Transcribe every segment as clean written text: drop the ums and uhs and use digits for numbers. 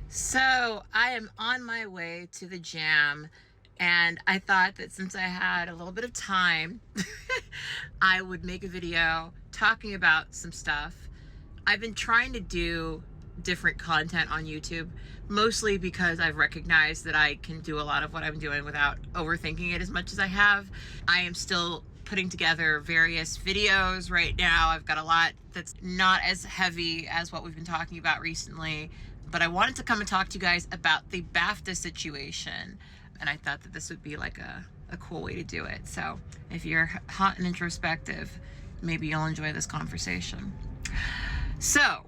So I am on my way to the jam, and I thought that since I had a little bit of time, I would make a video talking about some stuff. I've been trying to do different content on YouTube, mostly because I've recognized that I can do a lot of what I'm doing without overthinking it as much as I have. I am still putting together various videos right now. I've got a lot that's not as heavy as what we've been talking about recently, but I wanted to come and talk to you guys about the BAFTA situation, and I thought that this would be like a cool way to do it. So if you're hot and introspective, maybe you'll enjoy this conversation. So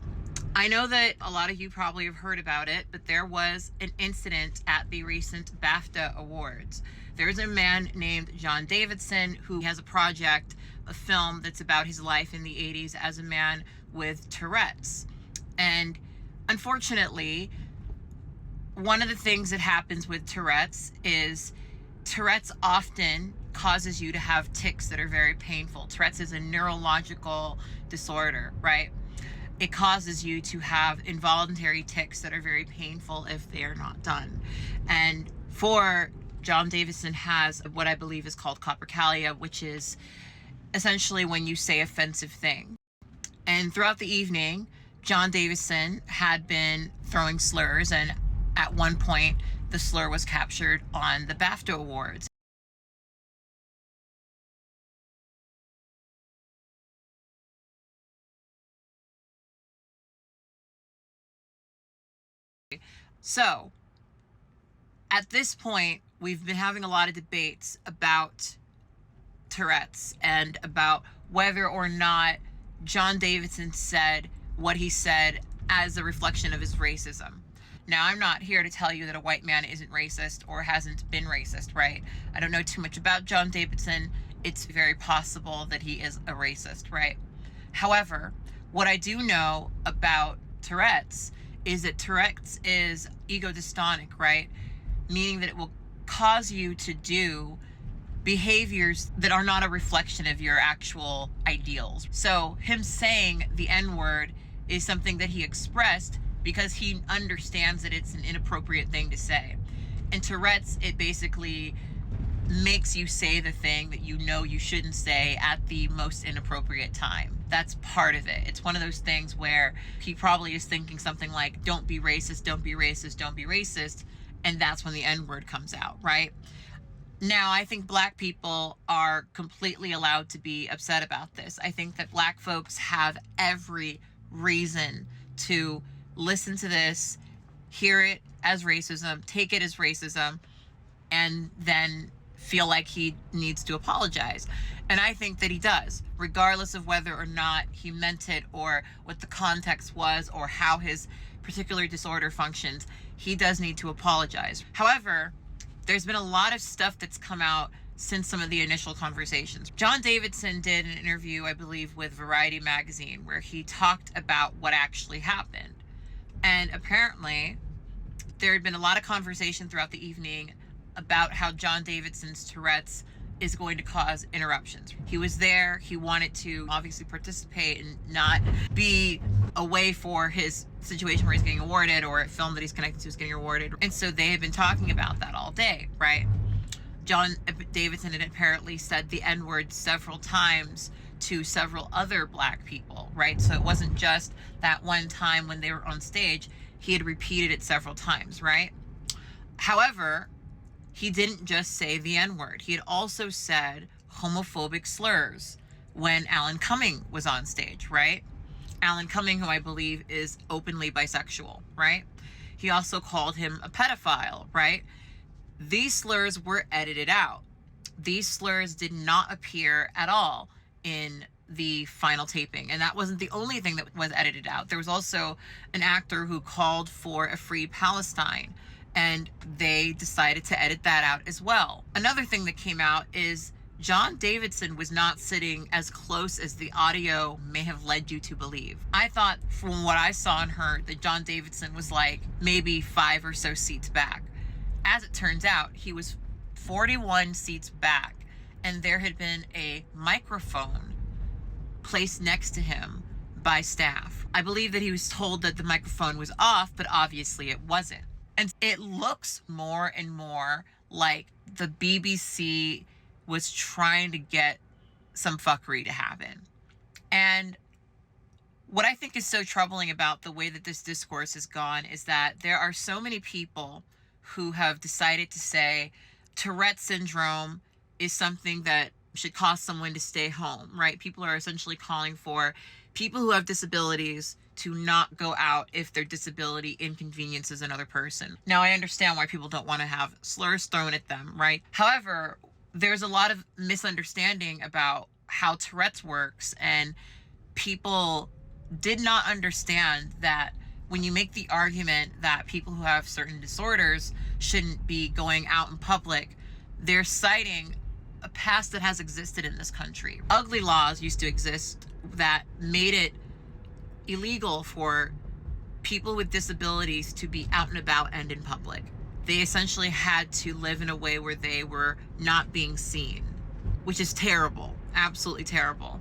I know that a lot of you probably have heard about it, but there was an incident at the recent BAFTA Awards. There's a man named John Davidson who has a project, a film that's about his life in the 80s as a man with Tourette's. And unfortunately, one of the things that happens with Tourette's is Tourette's often causes you to have tics that are very painful. Tourette's is a neurological disorder, right? It causes you to have involuntary tics that are very painful if they are not done. And for John Davidson has what I believe is called katblaque, which is essentially when you say offensive things. And throughout the evening, John Davidson had been throwing slurs, and at one point, the slur was captured on the BAFTA Awards. So, at this point, we've been having a lot of debates about Tourette's and about whether or not John Davidson said what he said as a reflection of his racism. Now, I'm not here to tell you that a white man isn't racist or hasn't been racist, right? I don't know too much about John Davidson. It's very possible that he is a racist, right? However, what I do know about Tourette's is that Tourette's is ego dystonic, right? Meaning that it will cause you to do behaviors that are not a reflection of your actual ideals. So him saying the N-word is something that he expressed because he understands that it's an inappropriate thing to say. And Tourette's, it basically makes you say the thing that you know you shouldn't say at the most inappropriate time. That's part of it. It's one of those things where he probably is thinking something like, don't be racist, don't be racist, don't be racist. And that's when the N-word comes out, right? Now, I think Black people are completely allowed to be upset about this. I think that Black folks have every reason to listen to this, hear it as racism, take it as racism, and then feel like he needs to apologize. And I think that he does, regardless of whether or not he meant it or what the context was or how his particular disorder functions. He does need to apologize. However, there's been a lot of stuff that's come out since some of the initial conversations. John Davidson did an interview, I believe, with Variety magazine, where he talked about what actually happened. And apparently, there had been a lot of conversation throughout the evening about how John Davidson's Tourette's is going to cause interruptions. He was there. He wanted to obviously participate and not be away for his situation where he's getting awarded or a film that he's connected to is getting awarded. And so they had been talking about that all day, right? John Davidson had apparently said the N-word several times to several other Black people, right? So it wasn't just that one time when they were on stage. He had repeated it several times, right? However, he didn't just say the N-word. He had also said homophobic slurs when Alan Cumming was on stage, right? Alan Cumming, who I believe is openly bisexual, right? He also called him a pedophile, right? These slurs were edited out. These slurs did not appear at all in the final taping. And that wasn't the only thing that was edited out. There was also an actor who called for a free Palestine, and they decided to edit that out as well. Another thing that came out is John Davidson was not sitting as close as the audio may have led you to believe. I thought from what I saw and heard that John Davidson was like maybe 5 or so seats back. As it turns out, he was 41 seats back, and there had been a microphone placed next to him by staff. I believe that he was told that the microphone was off, but obviously it wasn't. And it looks more and more like the BBC was trying to get some fuckery to happen. And what I think is so troubling about the way that this discourse has gone is that there are so many people who have decided to say Tourette syndrome is something that should cause someone to stay home, right? People are essentially calling for people who have disabilities to not go out if their disability inconveniences another person. Now, I understand why people don't want to have slurs thrown at them, right? However, there's a lot of misunderstanding about how Tourette's works, and people did not understand that when you make the argument that people who have certain disorders shouldn't be going out in public, they're citing a past that has existed in this country. Ugly laws used to exist that made it illegal for people with disabilities to be out and about and in public. They essentially had to live in a way where they were not being seen, which is terrible, absolutely terrible.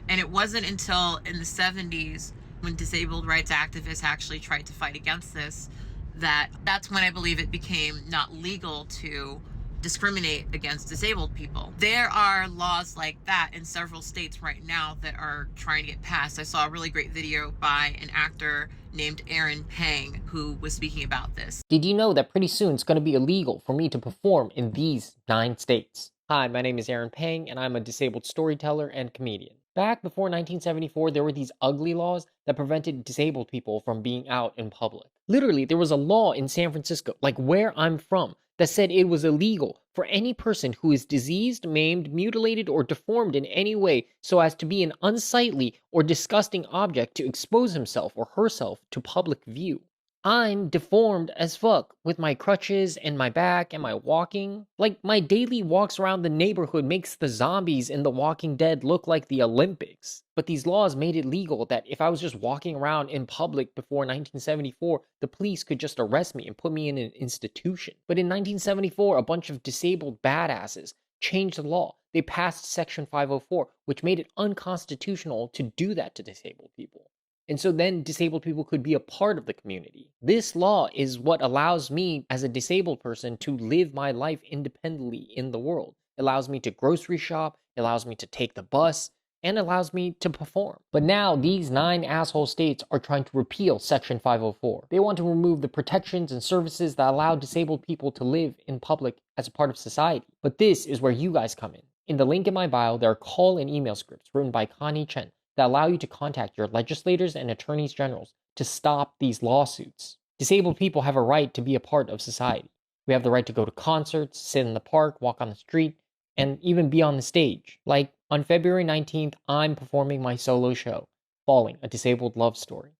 And it wasn't until in the 70s when disabled rights activists actually tried to fight against this, that's when I believe it became not legal to discriminate against disabled people. There are laws like that in several states right now that are trying to get passed. I saw a really great video by an actor named Aaron Pang who was speaking about this. Did you know that pretty soon it's going to be illegal for me to perform in these 9 states? Hi, my name is Aaron Pang, and I'm a disabled storyteller and comedian. Back before 1974, there were these ugly laws that prevented disabled people from being out in public. Literally, there was a law in San Francisco, like where I'm from, that said it was illegal for any person who is diseased, maimed, mutilated, or deformed in any way so as to be an unsightly or disgusting object to expose himself or herself to public view. I'm deformed as fuck with my crutches and my back and my walking. Like, my daily walks around the neighborhood makes the zombies in The Walking Dead look like the Olympics. But these laws made it legal that if I was just walking around in public before 1974, the police could just arrest me and put me in an institution. But in 1974, a bunch of disabled badasses changed the law. They passed Section 504, which made it unconstitutional to do that to disabled people. And so then disabled people could be a part of the community. This law is what allows me as a disabled person to live my life independently in the world. It allows me to grocery shop, it allows me to take the bus, and allows me to perform. But now these 9 asshole states are trying to repeal Section 504. They want to remove the protections and services that allow disabled people to live in public as a part of society. But this is where you guys come in. In the link in my bio, there are call and email scripts written by Connie Chen that allow you to contact your legislators and attorneys generals to stop these lawsuits. Disabled people have a right to be a part of society. We have the right to go to concerts, sit in the park, walk on the street, and even be on the stage. Like, on February 19th, I'm performing my solo show, Falling, a Disabled Love Story.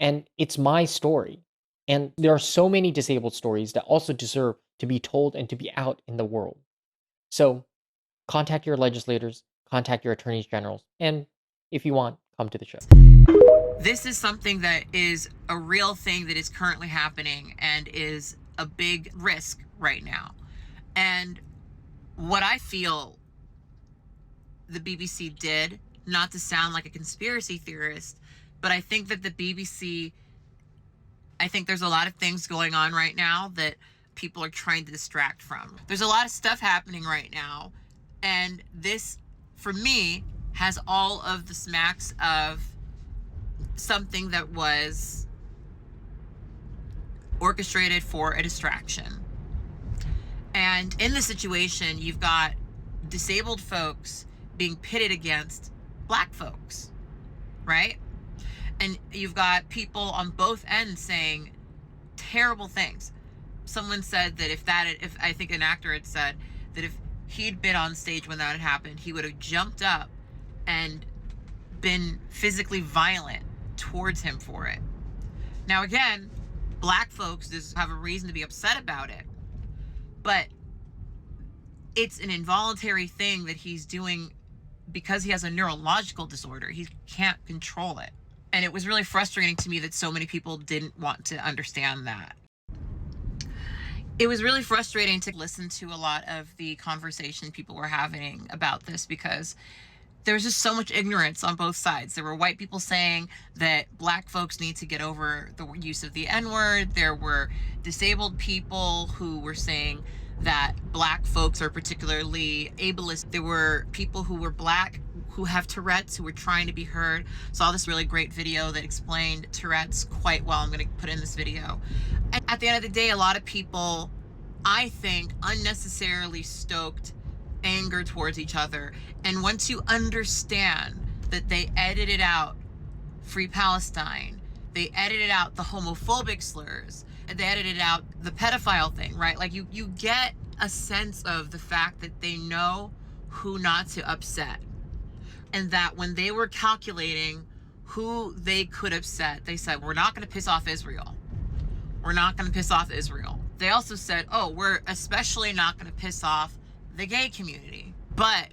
And it's my story. And there are so many disabled stories that also deserve to be told and to be out in the world. So, contact your legislators, contact your attorneys generals, and if you want, come to the show. This is something that is a real thing that is currently happening and is a big risk right now. And what I feel the BBC did, not to sound like a conspiracy theorist, but I think that the BBC, I think there's a lot of things going on right now that people are trying to distract from. There's a lot of stuff happening right now, and this, for me, has all of the smacks of something that was orchestrated for a distraction. And in this situation, you've got disabled folks being pitted against Black folks, right? And you've got people on both ends saying terrible things. Someone said that if I think an actor had said that if he'd been on stage when that had happened, he would have jumped up and been physically violent towards him for it. Now, again, Black folks just have a reason to be upset about it, but it's an involuntary thing that he's doing because he has a neurological disorder. He can't control it. And it was really frustrating to me that so many people didn't want to understand that. It was really frustrating to listen to a lot of the conversation people were having about this, because there was just so much ignorance on both sides. There were white people saying that black folks need to get over the use of the N-word. There were disabled people who were saying that black folks are particularly ableist. There were people who were black who have Tourette's who were trying to be heard. Saw this really great video that explained Tourette's quite well. I'm going to put in this video. And at the end of the day, a lot of people, I think, unnecessarily stoked anger towards each other. And once you understand that they edited out Free Palestine, they edited out the homophobic slurs, and they edited out the pedophile thing, right? Like you get a sense of the fact that they know who not to upset. And that when they were calculating who they could upset, they said, we're not going to piss off Israel. We're not going to piss off Israel. They also said, oh, we're especially not going to piss off the gay community. But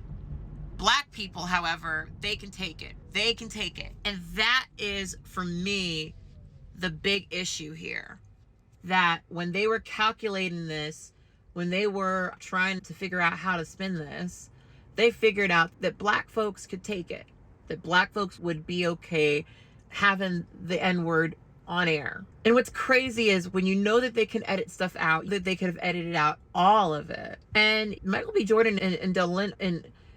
black people, however, they can take it. They can take it. And that is, for me, the big issue here. That when they were calculating this, when they were trying to figure out how to spin this, they figured out that black folks could take it. That black folks would be okay having the N-word on air. And what's crazy is when you know that they can edit stuff out, that they could have edited out all of it. And Michael B. Jordan and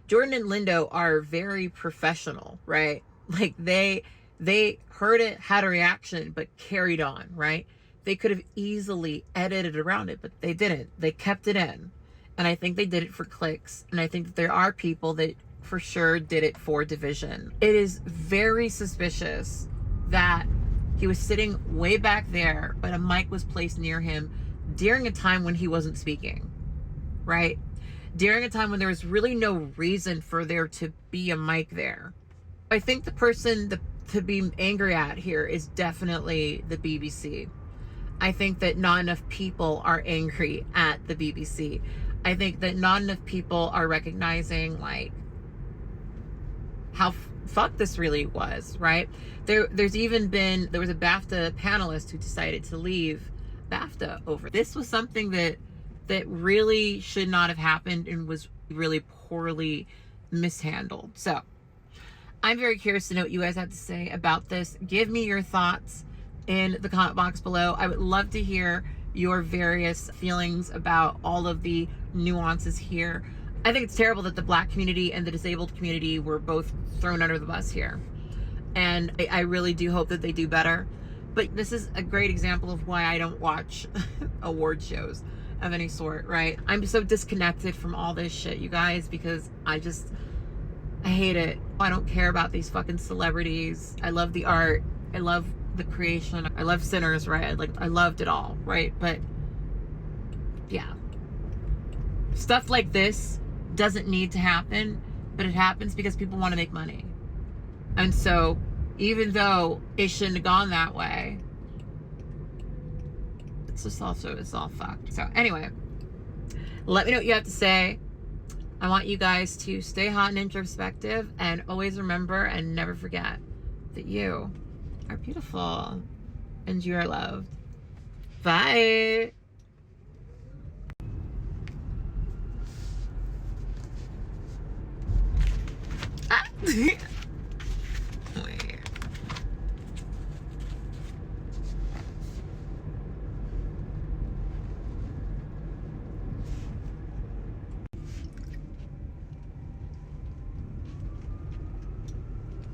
Jordan and Lindo are very professional, right? Like they heard it, had a reaction, but carried on, right? They could have easily edited around it, but they didn't. They kept it in. And I think they did it for clicks. And I think that there are people that for sure did it for division. It is very suspicious that he was sitting way back there, but a mic was placed near him during a time when he wasn't speaking, right? During a time when there was really no reason for there to be a mic there. I think the person to be angry at here is definitely the BBC. I think that not enough people are angry at the BBC. I think that not enough people are recognizing like how fucked this really was, right? There was a BAFTA panelist who decided to leave BAFTA over. This was something that really should not have happened and was really poorly mishandled. So I'm very curious to know what you guys have to say about this. Give me your thoughts in the comment box below. I would love to hear your various feelings about all of the nuances here. I think it's terrible that the black community and the disabled community were both thrown under the bus here. And I really do hope that they do better. But this is a great example of why I don't watch award shows of any sort, right? I'm so disconnected from all this shit, you guys, because I hate it. I don't care about these fucking celebrities. I love the art. I love the creation. I love Sinners, right? I loved it all, right? But yeah, stuff like this doesn't need to happen, but it happens because people want to make money. And so even though it shouldn't have gone that way, it's all fucked. So anyway, let me know what you have to say. I want you guys to stay hot and introspective, and always remember and never forget that you are beautiful and you are loved. Bye. Ah.